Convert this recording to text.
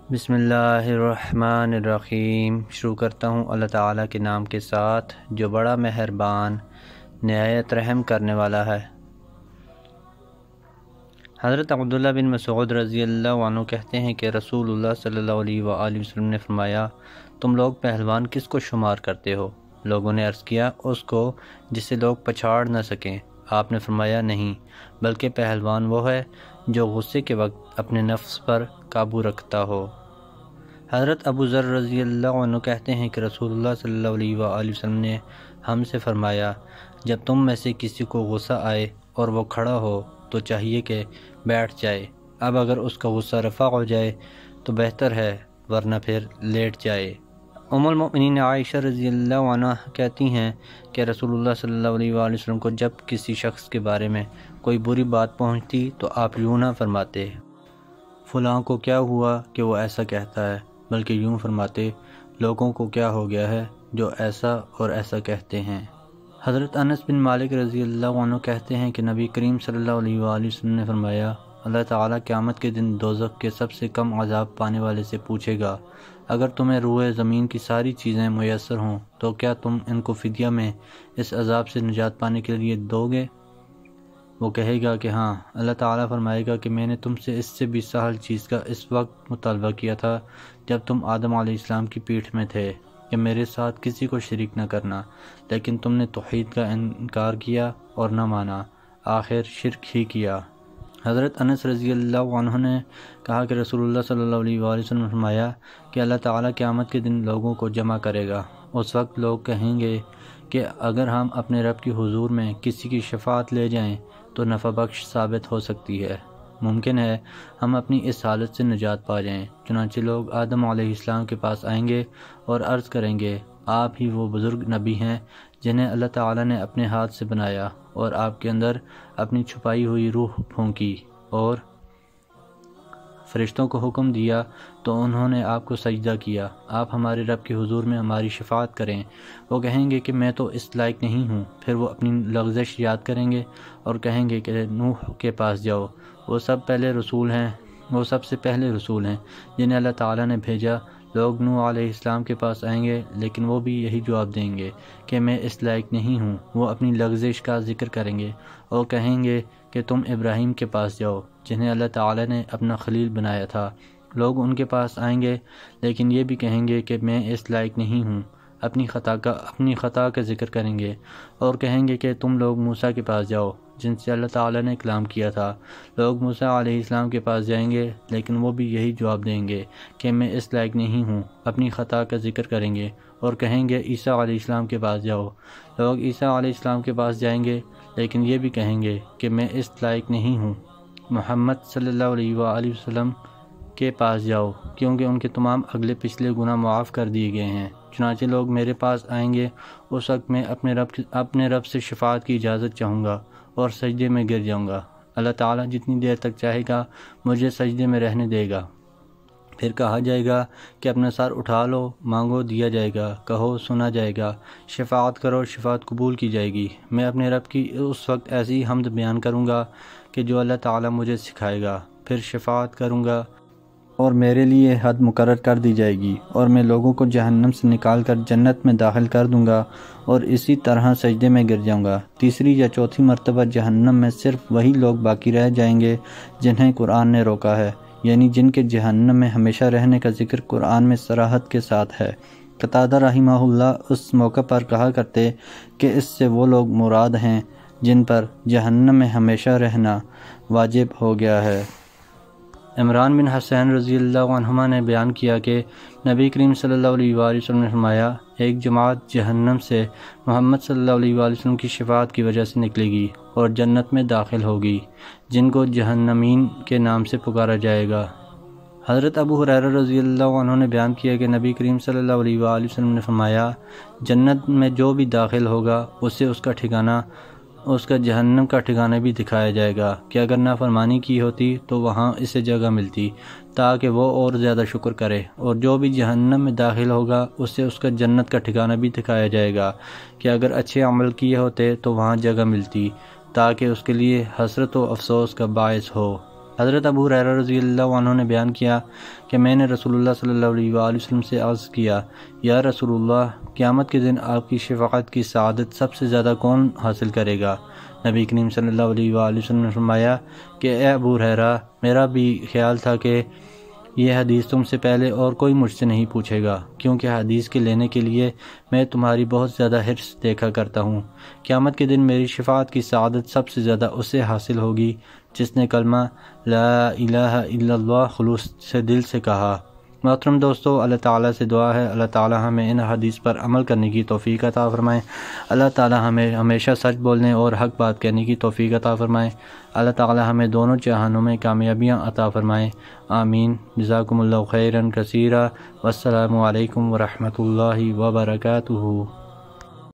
بسم اللہ الرحمن الرحیم۔ شروع کرتا ہوں اللہ تعالیٰ کے نام کے ساتھ جو بڑا مہربان نہایت رحم کرنے والا ہے۔ حضرت عبداللہ بن مسعود رضی اللہ عنہ کہتے ہیں کہ رسول اللہ صلی اللہ علیہ وآلہ وسلم نے فرمایا، تم لوگ پہلوان کس کو شمار کرتے ہو؟ لوگوں نے عرض کیا، اس کو جسے لوگ پچھاڑ نہ سکیں۔ آپ نے فرمایا، نہیں، بلکہ پہلوان وہ ہے جو غصے کے وقت اپنے نفس پر قابو رکھتا ہو۔ حضرت ابو ذر رضی اللہ عنہ کہتے ہیں کہ رسول اللہ صلی اللہ علیہ وآلہ وسلم نے ہم سے فرمایا، جب تم میں سے کسی کو غصہ آئے اور وہ کھڑا ہو تو چاہیے کہ بیٹھ جائے۔ اب اگر اس کا غصہ رفع ہو جائے تو بہتر ہے، ورنہ پھر لیٹ جائے۔ ام المؤمنین عائشہ رضی اللہ عنہ کہتی ہیں کہ رسول اللہ صلی اللہ علیہ وآلہ وسلم کو جب کسی شخص کے بارے میں کوئی بری بات پہنچتی تو آپ یوں نہ فرماتے، فلاں کو کیا ہوا کہ وہ ایسا کہتا ہے، بلکہ یوں فرماتے، لوگوں کو کیا ہو گیا ہے جو ایسا اور ایسا کہتے ہیں۔ حضرت انس بن مالک رضی اللہ عنہ کہتے ہیں کہ نبی کریم صلی اللہ علیہ وآلہ وسلم نے فرمایا، اللہ تعالیٰ قیامت کے دن دوزخ کے سب سے کم عذاب پانے والے سے پوچھے گا، اگر تمہیں روئے زمین کی ساری چیزیں میسر ہوں تو کیا تم ان کو فدیہ میں اس عذاب سے نجات پانے کے لیے دو گے؟ وہ کہے گا کہ ہاں۔ اللہ تعالیٰ فرمائے گا کہ میں نے تم سے اس سے بھی سہل چیز کا اس وقت مطالبہ کیا تھا جب تم آدم علیہ السلام کی پیٹھ میں تھے کہ میرے ساتھ کسی کو شریک نہ کرنا، لیکن تم نے توحید کا انکار کیا اور نہ مانا، آخر شرک ہی کیا۔ حضرت انس رضی اللہ عنہ نے کہا کہ رسول اللہ صلی اللہ علیہ وآلہ وسلم نے فرمایا کہ اللہ تعالیٰ قیامت کے دن لوگوں کو جمع کرے گا۔ اس وقت لوگ کہیں گے کہ اگر ہم اپنے رب کی حضور میں کسی کی شفاعت لے جائیں تو نفع بخش ثابت ہو سکتی ہے، ممکن ہے ہم اپنی اس حالت سے نجات پا جائیں۔ چنانچہ لوگ آدم علیہ السلام کے پاس آئیں گے اور عرض کریں گے، آپ ہی وہ بزرگ نبی ہیں جنہیں اللہ تعالیٰ نے اپنے ہاتھ سے بنایا اور آپ کے اندر اپنی چھپائی ہوئی روح پھونکی اور فرشتوں کو حکم دیا تو انہوں نے آپ کو سجدہ کیا، آپ ہمارے رب کے حضور میں ہماری شفاعت کریں۔ وہ کہیں گے کہ میں تو اس لائق نہیں ہوں، پھر وہ اپنی لغزش یاد کریں گے اور کہیں گے کہ نوح کے پاس جاؤ، وہ سب سے پہلے رسول ہیں جنہیں اللہ تعالیٰ نے بھیجا۔ لوگ نوح علیہ السلام کے پاس آئیں گے لیکن وہ بھی یہی جواب دیں گے کہ میں اس لائق نہیں ہوں۔ وہ اپنی لغزش کا ذکر کریں گے اور کہیں گے کہ تم ابراہیم کے پاس جاؤ جنہیں اللہ تعالیٰ نے اپنا خلیل بنایا تھا۔ لوگ ان کے پاس آئیں گے لیکن یہ بھی کہیں گے کہ میں اس لائق نہیں ہوں، اپنی خطا کا ذکر کریں گے اور کہیں گے کہ تم لوگ موسیٰ کے پاس جاؤ جن سے اللہ تعالیٰ نے کلام کیا تھا۔ لوگ موسیٰ علیہ السلام کے پاس جائیں گے لیکن وہ بھی یہی جواب دیں گے کہ میں اس لائق نہیں ہوں، اپنی خطا کا ذکر کریں گے اور کہیں گے عیسیٰ علیہ السلام کے پاس جاؤ۔ لوگ عیسیٰ علیہ السلام کے پاس جائیں گے لیکن یہ بھی کہیں گے کہ میں اس لائق نہیں ہوں، محمد صلی اللہ علیہ وآلہ وسلم کے پاس جاؤ، کیونکہ ان کے تمام اگلے پچھلے گناہ معاف کر دیے گئے ہیں۔ چنانچہ لوگ میرے پاس آئیں گے، اس وقت میں اپنے رب سے شفاعت کی اجازت چاہوں گا اور سجدے میں گر جاؤں گا۔ اللہ تعالیٰ جتنی دیر تک چاہے گا مجھے سجدے میں رہنے دے گا۔ پھر کہا جائے گا کہ اپنا سر اٹھا لو، مانگو دیا جائے گا، کہو سنا جائے گا، شفاعت کرو شفاعت قبول کی جائے گی۔ میں اپنے رب کی اس وقت ایسی حمد بیان کروں گا کہ جو اللہ تعالیٰ مجھے سکھائے گا، پھر شفاعت کروں گا اور میرے لیے حد مقرر کر دی جائے گی اور میں لوگوں کو جہنم سے نکال کر جنت میں داخل کر دوں گا اور اسی طرح سجدے میں گر جاؤں گا۔ تیسری یا چوتھی مرتبہ جہنم میں صرف وہی لوگ باقی رہ جائیں گے جنہیں قرآن نے روکا ہے، یعنی جن کے جہنم میں ہمیشہ رہنے کا ذکر قرآن میں صراحت کے ساتھ ہے۔ قتادہ رحمہ اللہ اس موقع پر کہا کرتے کہ اس سے وہ لوگ مراد ہیں جن پر جہنم میں ہمیشہ رہنا واجب ہو گیا ہے۔ عمران بن حسین رضی اللہ عنہما نے بیان کیا کہ نبی کریم صلی اللہ علیہ وآلہ وسلم نے فرمایا، ایک جماعت جہنم سے محمد صلی اللہ علیہ وآلہ وسلم کی شفاعت کی وجہ سے نکلے گی اور جنت میں داخل ہوگی، جن کو جہنمین کے نام سے پکارا جائے گا۔ حضرت ابو ہریرہ رضی اللہ عنہ نے بیان کیا کہ نبی کریم صلی اللہ علیہ وآلہ وسلم نے فرمایا، جنت میں جو بھی داخل ہوگا اسے اس کا جہنم کا ٹھکانہ بھی دکھایا جائے گا کہ اگر نافرمانی کی ہوتی تو وہاں اسے جگہ ملتی تاکہ وہ اور زیادہ شکر کرے، اور جو بھی جہنم میں داخل ہوگا اسے اس کا جنت کا ٹھکانہ بھی دکھایا جائے گا کہ اگر اچھے عمل کیے ہوتے تو وہاں جگہ ملتی تاکہ اس کے لیے حسرت و افسوس کا باعث ہو۔ حضرت ابو ہریرہ رضی اللہ عنہ نے بیان کیا کہ میں نے رسول اللہ صلی اللہ علیہ وآلہ وسلم سے عرض کیا، یا رسول اللہ، قیامت کے دن آپ کی شفاعت کی سعادت سب سے زیادہ کون حاصل کرے گا؟ نبی کریم صلی اللہ علیہ وآلہ وسلم نے فرمایا کہ اے ابو ہریرہ، میرا بھی خیال تھا کہ یہ حدیث تم سے پہلے اور کوئی مجھ سے نہیں پوچھے گا، کیونکہ حدیث کے لینے کے لیے میں تمہاری بہت زیادہ حرص دیکھا کرتا ہوں۔ قیامت کے دن میری شفاعت کی سعادت سب سے زیادہ اسے حاصل ہوگی جس نے کلمہ لا الہ الا اللہ خلوص سے دل سے کہا۔ محترم دوستو، اللہ تعالیٰ سے دعا ہے اللہ تعالیٰ ہمیں ان حدیث پر عمل کرنے کی توفیق عطا فرمائے، اللہ تعالیٰ ہمیں ہمیشہ سچ بولنے اور حق بات کہنے کی توفیق عطا فرمائے، اللہ تعالیٰ ہمیں دونوں جہانوں میں کامیابیاں عطا فرمائے، آمین۔ جزاکم اللہ خیرا کثیرا، والسلام علیکم ورحمۃ اللہ وبرکاتہ۔